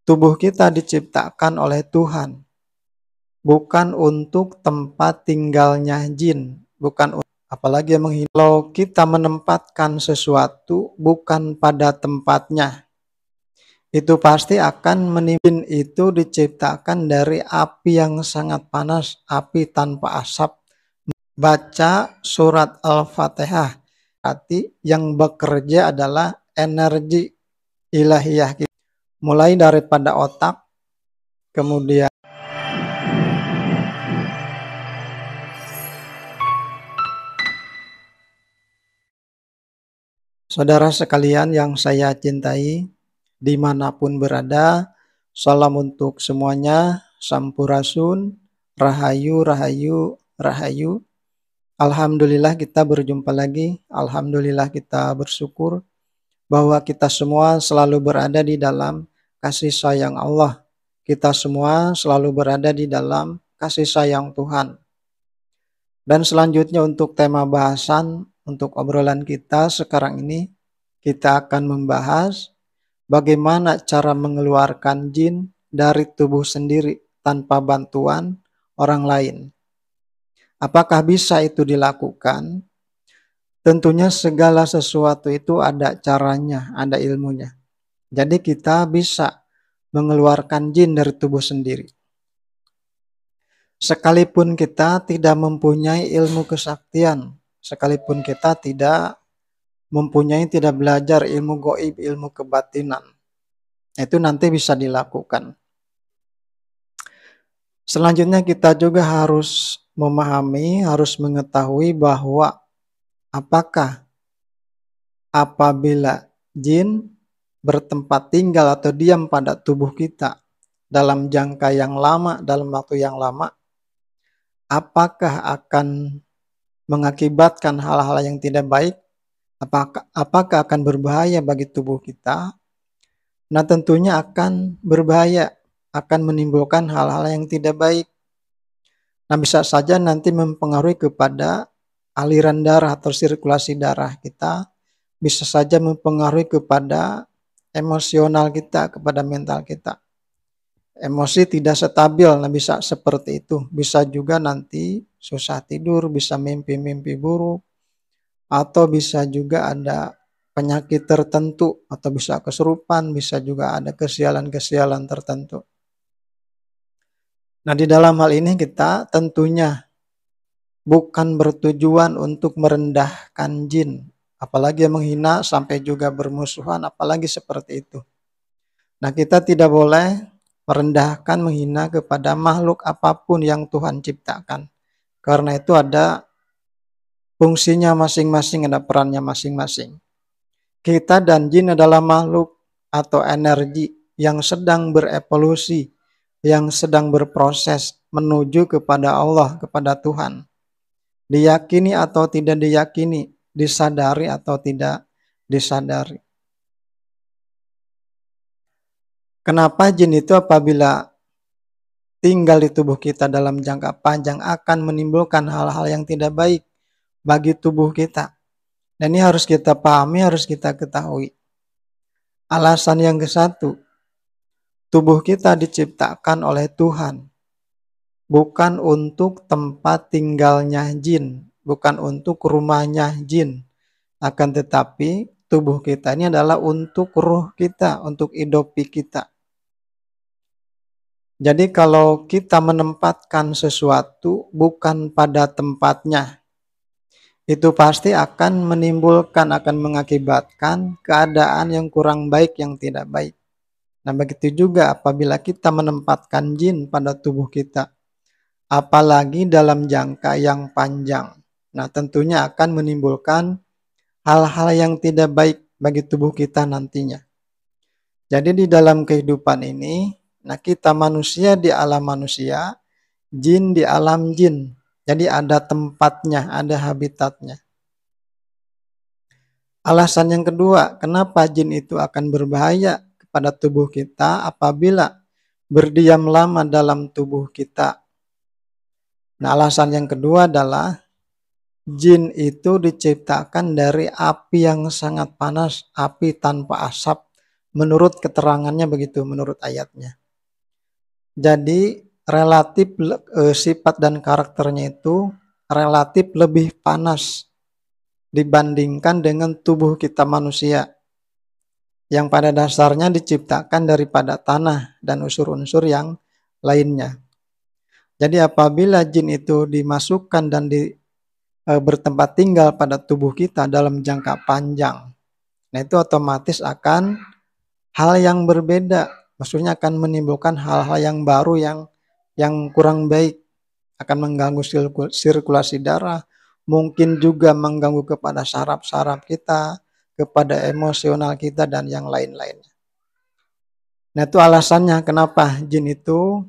Tubuh kita diciptakan oleh Tuhan, bukan untuk tempat tinggalnya jin, apalagi yang menghina. Kalau kita menempatkan sesuatu bukan pada tempatnya, itu pasti akan menimbulkan. Itu diciptakan dari api yang sangat panas, api tanpa asap. Baca surat Al-Fatihah, hati yang bekerja adalah energi ilahiyah kita. Mulai daripada otak, kemudian saudara sekalian yang saya cintai, dimanapun berada, salam untuk semuanya, sampurasun, rahayu, rahayu, rahayu. Alhamdulillah kita berjumpa lagi, alhamdulillah kita bersyukur bahwa kita semua selalu berada di dalam kasih sayang Allah. Kita semua selalu berada di dalam kasih sayang Tuhan. Dan selanjutnya untuk tema bahasan, untuk obrolan kita sekarang ini, kita akan membahas bagaimana cara mengeluarkan jin dari tubuh sendiri tanpa bantuan orang lain. Apakah bisa itu dilakukan? Tentunya segala sesuatu itu ada caranya, ada ilmunya. Jadi kita bisa mengeluarkan jin dari tubuh sendiri. Sekalipun kita tidak mempunyai ilmu kesaktian, sekalipun kita tidak belajar ilmu gaib, ilmu kebatinan, itu nanti bisa dilakukan. Selanjutnya kita juga harus memahami, harus mengetahui bahwa apakah apabila jin bertempat tinggal atau diam pada tubuh kita dalam jangka yang lama, dalam waktu yang lama, apakah akan mengakibatkan hal-hal yang tidak baik? Apakah akan berbahaya bagi tubuh kita? Nah, tentunya akan berbahaya, akan menimbulkan hal-hal yang tidak baik. Nah, bisa saja nanti mempengaruhi kepada aliran darah atau sirkulasi darah kita, bisa saja mempengaruhi kepada emosional kita, kepada mental kita. Emosi tidak stabil, nah bisa seperti itu. Bisa juga nanti susah tidur, bisa mimpi-mimpi buruk, atau bisa juga ada penyakit tertentu, atau bisa kesurupan, bisa juga ada kesialan-kesialan tertentu. Nah, di dalam hal ini kita tentunya bukan bertujuan untuk merendahkan jin, apalagi yang menghina sampai juga bermusuhan, apalagi seperti itu. Nah, kita tidak boleh merendahkan, menghina kepada makhluk apapun yang Tuhan ciptakan. Karena itu ada fungsinya masing-masing, ada perannya masing-masing. Kita dan jin adalah makhluk atau energi yang sedang berevolusi, yang sedang berproses menuju kepada Allah, kepada Tuhan. Diyakini atau tidak diyakini, disadari atau tidak disadari. Kenapa jin itu apabila tinggal di tubuh kita dalam jangka panjang akan menimbulkan hal-hal yang tidak baik bagi tubuh kita? Dan ini harus kita pahami, harus kita ketahui. Alasan yang ke-1, tubuh kita diciptakan oleh Tuhan, bukan untuk tempat tinggalnya jin, bukan untuk rumahnya jin. Akan tetapi tubuh kita ini adalah untuk ruh kita, untuk hidupi kita. Jadi kalau kita menempatkan sesuatu bukan pada tempatnya, itu pasti akan menimbulkan, akan mengakibatkan keadaan yang kurang baik, yang tidak baik. Nah, begitu juga apabila kita menempatkan jin pada tubuh kita, apalagi dalam jangka yang panjang. Nah, tentunya akan menimbulkan hal-hal yang tidak baik bagi tubuh kita nantinya. Jadi di dalam kehidupan ini, nah kita manusia di alam manusia, jin di alam jin. Jadi ada tempatnya, ada habitatnya. Alasan yang kedua, kenapa jin itu akan berbahaya kepada tubuh kita apabila berdiam lama dalam tubuh kita. Nah, alasan yang kedua adalah jin itu diciptakan dari api yang sangat panas, api tanpa asap. menurut keterangannya begitu, menurut ayatnya. Jadi relatif sifat dan karakternya itu relatif lebih panas dibandingkan dengan tubuh kita manusia yang pada dasarnya diciptakan daripada tanah dan unsur-unsur yang lainnya. Jadi apabila jin itu dimasukkan dan bertempat tinggal pada tubuh kita dalam jangka panjang, nah itu otomatis akan hal yang berbeda, maksudnya akan menimbulkan hal-hal yang baru yang kurang baik, akan mengganggu sirkulasi darah, mungkin juga mengganggu kepada saraf-saraf kita, kepada emosional kita dan yang lain-lainnya. Nah itu alasannya kenapa jin itu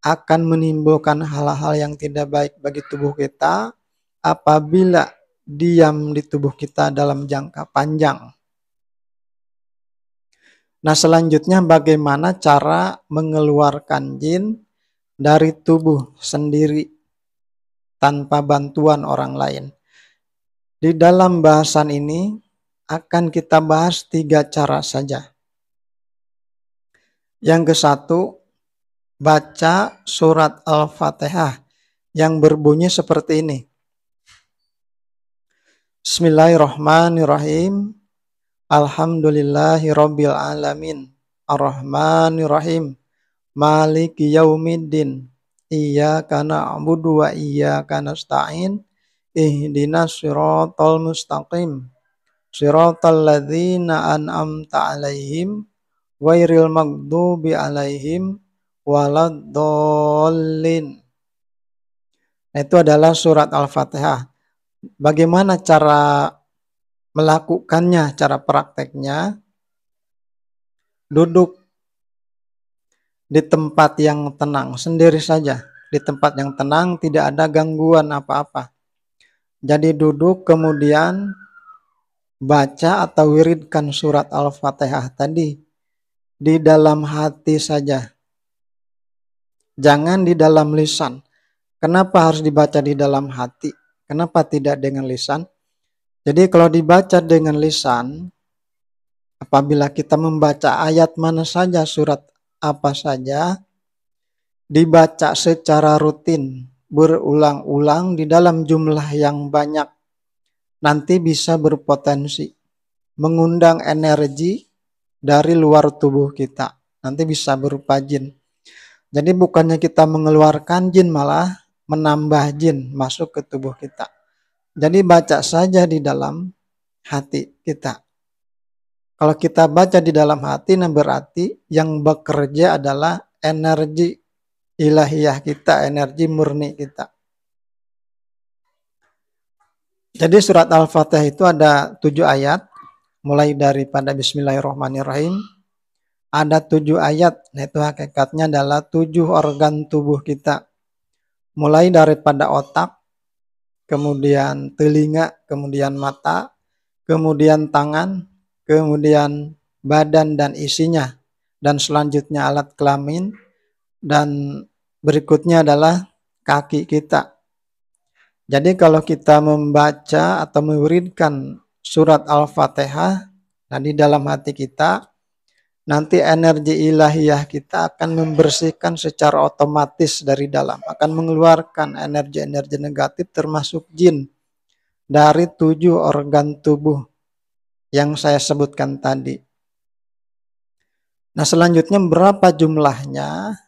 akan menimbulkan hal-hal yang tidak baik bagi tubuh kita apabila diam di tubuh kita dalam jangka panjang. Nah selanjutnya bagaimana cara mengeluarkan jin dari tubuh sendiri tanpa bantuan orang lain. Di dalam bahasan ini akan kita bahas 3 cara saja. Yang ke satu, baca surat Al-Fatihah yang berbunyi seperti ini. Bismillahirrahmanirrahim. Alhamdulillahirabbil alamin. Arrahmanirrahim. Maliki yaumiddin. Iyyaka na'budu wa iyyaka nasta'in. Ihdinas siratal mustaqim. Siratal ladzina an'amta 'alaihim ghairil maghdubi 'alaihim waladdallin. Itu adalah surat Al-Fatihah. Bagaimana cara melakukannya, cara prakteknya? Duduk di tempat yang tenang, sendiri saja. Di tempat yang tenang, tidak ada gangguan apa-apa. Jadi duduk kemudian baca atau wiridkan surat Al-Fatihah tadi di dalam hati saja. Jangan di dalam lisan. Kenapa harus dibaca di dalam hati? Kenapa tidak dengan lisan? Jadi kalau dibaca dengan lisan, apabila kita membaca ayat mana saja, surat apa saja, dibaca secara rutin, berulang-ulang di dalam jumlah yang banyak, nanti bisa berpotensi mengundang energi dari luar tubuh kita. Nanti bisa berupa jin. Jadi bukannya kita mengeluarkan jin, malah menambah jin masuk ke tubuh kita. Jadi baca saja di dalam hati kita. Kalau kita baca di dalam hati, nah berarti yang bekerja adalah energi ilahiyah kita, energi murni kita. Jadi surat Al-Fatihah itu ada 7 ayat, mulai daripada Bismillahirrahmanirrahim. Ada 7 ayat, nah itu hakikatnya adalah 7 organ tubuh kita. Mulai daripada otak, kemudian telinga, kemudian mata, kemudian tangan, kemudian badan dan isinya, dan selanjutnya alat kelamin, dan berikutnya adalah kaki kita. Jadi kalau kita membaca atau mewiridkan surat Al-Fatihah, nah di dalam hati kita, nanti energi ilahiyah kita akan membersihkan secara otomatis dari dalam, akan mengeluarkan energi-energi negatif termasuk jin dari 7 organ tubuh yang saya sebutkan tadi. Nah selanjutnya berapa jumlahnya?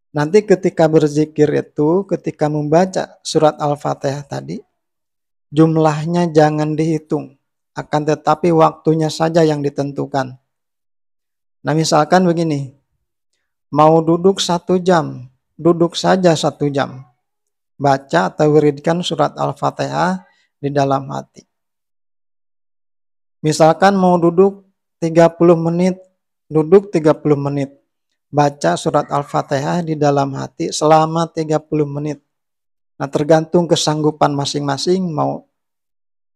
Nanti ketika berzikir itu, ketika membaca surat Al-Fatihah tadi, jumlahnya jangan dihitung, akan tetapi waktunya saja yang ditentukan. Nah misalkan begini, mau duduk 1 jam, duduk saja 1 jam. Baca atau wiridkan surat Al-Fatihah di dalam hati. Misalkan mau duduk 30 menit, duduk 30 menit. Baca surat Al-Fatihah di dalam hati selama 30 menit. Nah tergantung kesanggupan masing-masing, mau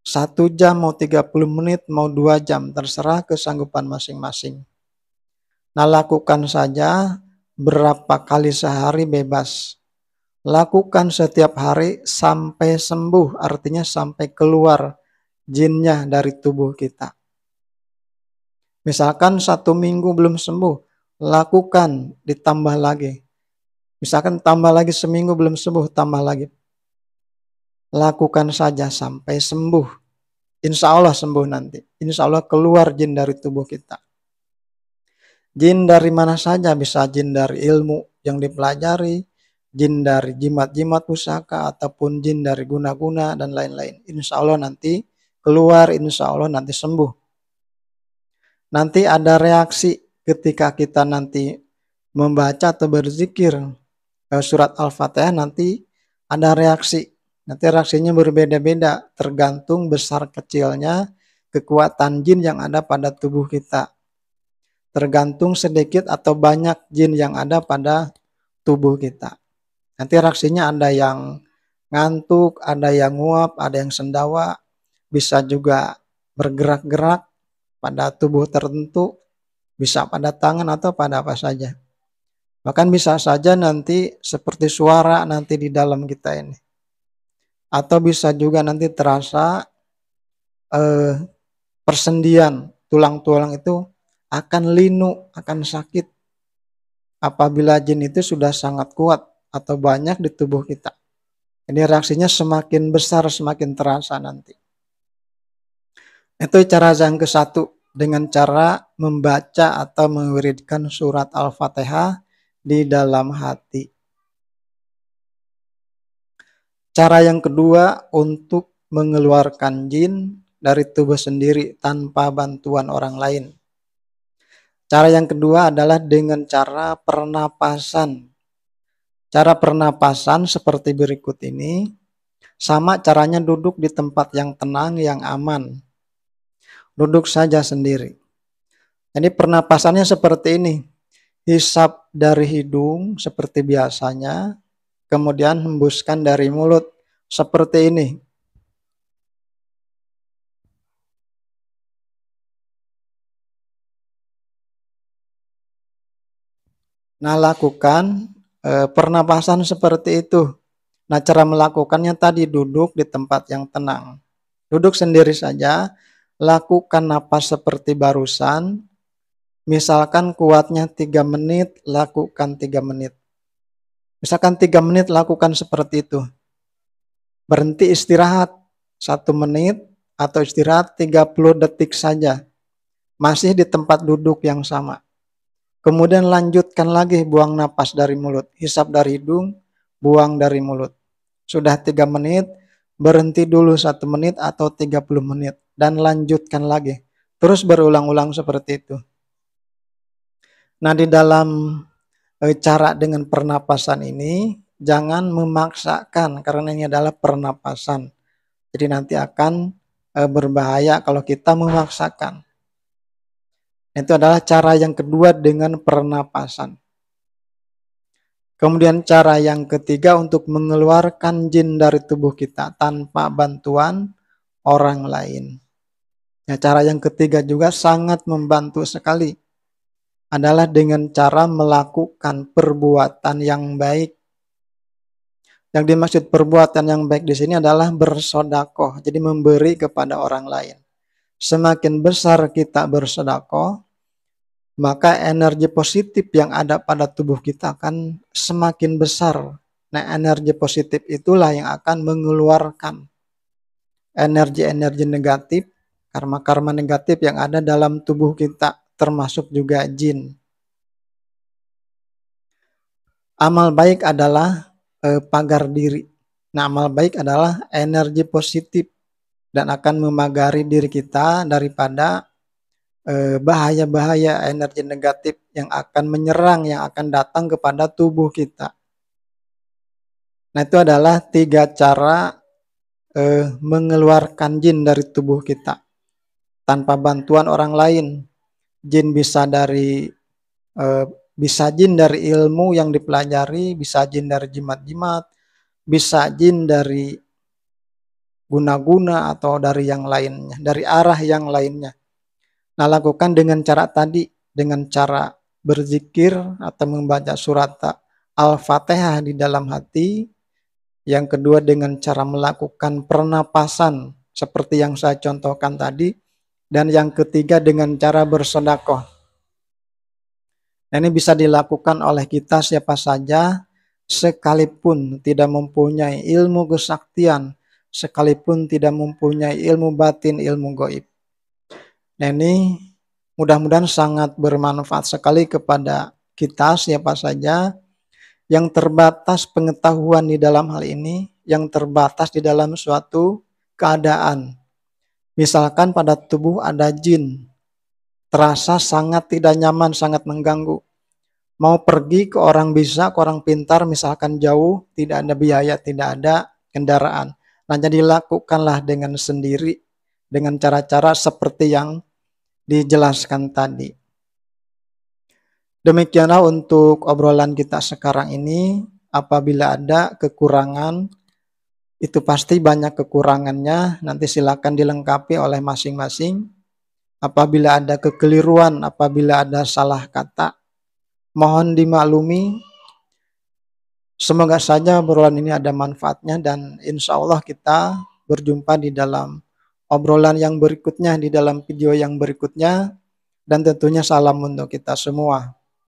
1 jam, mau 30 menit, mau 2 jam, terserah kesanggupan masing-masing. Nah lakukan saja berapa kali sehari bebas. Lakukan setiap hari sampai sembuh, artinya sampai keluar jinnya dari tubuh kita. Misalkan 1 minggu belum sembuh, lakukan ditambah lagi. Misalkan tambah lagi seminggu belum sembuh, tambah lagi. Lakukan saja sampai sembuh. Insya Allah sembuh nanti. Insya Allah keluar jin dari tubuh kita. Jin dari mana saja, bisa jin dari ilmu yang dipelajari, jin dari jimat-jimat pusaka, ataupun jin dari guna-guna dan lain-lain. Insya Allah nanti keluar, insya Allah nanti sembuh. Nanti ada reaksi ketika kita nanti membaca atau berzikir surat Al-Fatihah, nanti ada reaksi. Nanti reaksinya berbeda-beda tergantung besar kecilnya kekuatan jin yang ada pada tubuh kita. Tergantung sedikit atau banyak jin yang ada pada tubuh kita. Nanti reaksinya ada yang ngantuk, ada yang nguap, ada yang sendawa, bisa juga bergerak-gerak pada tubuh tertentu, bisa pada tangan atau pada apa saja. Bahkan bisa saja nanti seperti suara nanti di dalam kita ini. Atau bisa juga nanti terasa persendian, tulang-tulang itu akan linu, akan sakit apabila jin itu sudah sangat kuat atau banyak di tubuh kita. Jadi reaksinya semakin besar, semakin terasa nanti. Itu cara yang ke-1, dengan cara membaca atau mewiridkan surat Al-Fatihah di dalam hati. Cara yang kedua untuk mengeluarkan jin dari tubuh sendiri tanpa bantuan orang lain. Cara yang kedua adalah dengan cara pernapasan. Cara pernapasan seperti berikut ini. Sama caranya duduk di tempat yang tenang, yang aman. Duduk saja sendiri. Jadi pernapasannya seperti ini. Hisap dari hidung seperti biasanya. Kemudian hembuskan dari mulut seperti ini. Nah, lakukan pernapasan seperti itu. Nah, cara melakukannya tadi duduk di tempat yang tenang. Duduk sendiri saja, lakukan napas seperti barusan. Misalkan kuatnya 3 menit, lakukan 3 menit. Misalkan 3 menit, lakukan seperti itu. Berhenti istirahat 1 menit atau istirahat 30 detik saja. Masih di tempat duduk yang sama. Kemudian lanjutkan lagi buang napas dari mulut. Hisap dari hidung, buang dari mulut. Sudah 3 menit, berhenti dulu 1 menit atau 30 menit. Dan lanjutkan lagi. Terus berulang-ulang seperti itu. Nah, di dalam cara dengan pernapasan ini, jangan memaksakan karena ini adalah pernapasan. Jadi nanti akan berbahaya kalau kita memaksakan. Itu adalah cara yang kedua dengan pernapasan. Kemudian cara yang ketiga untuk mengeluarkan jin dari tubuh kita tanpa bantuan orang lain. Ya, cara yang ketiga juga sangat membantu sekali. Adalah dengan cara melakukan perbuatan yang baik. Yang dimaksud perbuatan yang baik di sini adalah bersedekah, jadi memberi kepada orang lain. Semakin besar kita bersedekah, maka energi positif yang ada pada tubuh kita akan semakin besar. Nah, energi positif itulah yang akan mengeluarkan energi-energi negatif, karma-karma negatif yang ada dalam tubuh kita, termasuk juga jin. Amal baik adalah pagar diri. Nah, amal baik adalah energi positif dan akan memagari diri kita daripada bahaya-bahaya energi negatif yang akan menyerang, yang akan datang kepada tubuh kita. Nah, itu adalah 3 cara mengeluarkan jin dari tubuh kita tanpa bantuan orang lain. Jin bisa jin dari ilmu yang dipelajari, bisa jin dari jimat-jimat, bisa jin dari guna-guna atau dari yang lainnya, dari arah yang lainnya. Nah, lakukan dengan cara tadi, dengan cara berzikir atau membaca surat Al-Fatihah di dalam hati. Yang kedua dengan cara melakukan pernapasan seperti yang saya contohkan tadi. Dan yang ketiga dengan cara bersedekah. Nah, ini bisa dilakukan oleh kita siapa saja sekalipun tidak mempunyai ilmu kesaktian, sekalipun tidak mempunyai ilmu batin, ilmu gaib. Nah, ini mudah-mudahan sangat bermanfaat sekali kepada kita siapa saja yang terbatas pengetahuan di dalam hal ini, yang terbatas di dalam suatu keadaan. Misalkan pada tubuh ada jin, terasa sangat tidak nyaman, sangat mengganggu. Mau pergi ke orang bisa, ke orang pintar, misalkan jauh, tidak ada biaya, tidak ada kendaraan. Nah, jadi lakukanlah dengan sendiri, dengan cara-cara seperti yang dijelaskan tadi. Demikianlah untuk obrolan kita sekarang ini. Apabila ada kekurangan, itu pasti banyak kekurangannya, nanti silakan dilengkapi oleh masing-masing. Apabila ada kekeliruan, apabila ada salah kata, mohon dimaklumi. Semoga saja obrolan ini ada manfaatnya dan insya Allah kita berjumpa di dalam obrolan yang berikutnya, di dalam video yang berikutnya. Dan tentunya salam untuk kita semua.